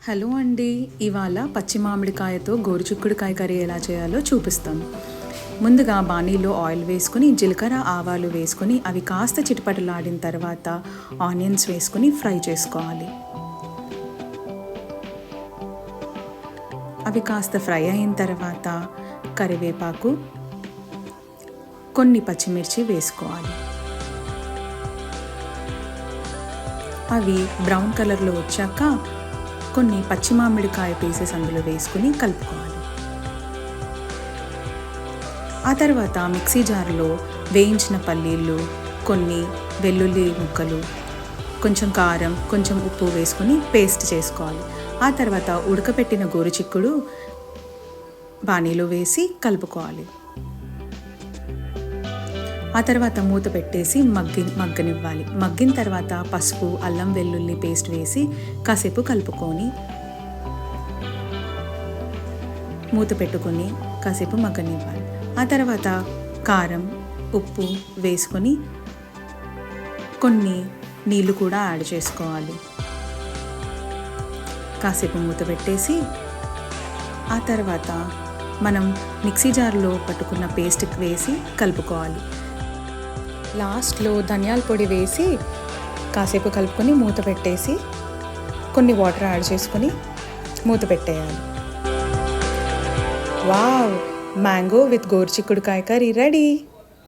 Hello అండి, ఇవాళ పచ్చి మామిడికాయతో గోరుచిక్కుడుకాయ కర్రీ ఎలా చేయాలో చూపిస్తాను. ముందుగా బాణీలో ఆయిల్ వేసుకుని జీలకర్ర ఆవాలు వేసుకొని అవి కాస్త చిటపటలాడిన తర్వాత ఆనియన్స్ వేసుకుని ఫ్రై చేసుకోవాలి. అవి కాస్త ఫ్రై అయిన తర్వాత కరివేపాకు, కొన్ని పచ్చిమిర్చి వేసుకోవాలి. అవి బ్రౌన్ కలర్లో వచ్చాక కొన్ని పచ్చి మామిడికాయ పీసెస్ అందులో వేసుకుని కలుపుకోవాలి. ఆ తర్వాత మిక్సీ జార్లో వేయించిన పల్లీలు, కొన్ని వెల్లుల్లి ముక్కలు, కొంచెం కారం, కొంచెం ఉప్పు వేసుకుని పేస్ట్ చేసుకోవాలి. ఆ తర్వాత ఉడకపెట్టిన గోరుచిక్కుడు బాణీలో వేసి కలుపుకోవాలి. ఆ తర్వాత మూత పెట్టేసి మగ్గనివ్వాలి. మగ్గిన తర్వాత పసుపు, అల్లం వెల్లుల్లి పేస్ట్ వేసి కాసేపు కలుపుకొని మూత పెట్టుకొని కాసేపు మగ్గనివ్వాలి. ఆ తర్వాత కారం, ఉప్పు వేసుకొని కొన్ని నీళ్ళు కూడా యాడ్ చేసుకోవాలి. కాసేపు మూత పెట్టేసి ఆ తర్వాత మనం మిక్సీ జార్లో పట్టుకున్న పేస్ట్ వేసి కలుపుకోవాలి. లాస్ట్లో ధనియాల పొడి వేసి కాసేపు కలుపుకొని మూత పెట్టేసి కొన్ని వాటర్ యాడ్ చేసుకొని మూత పెట్టేయాలి. వావ్! మ్యాంగో విత్ గోరుచిక్కుడుకాయ కర్రీ రెడీ.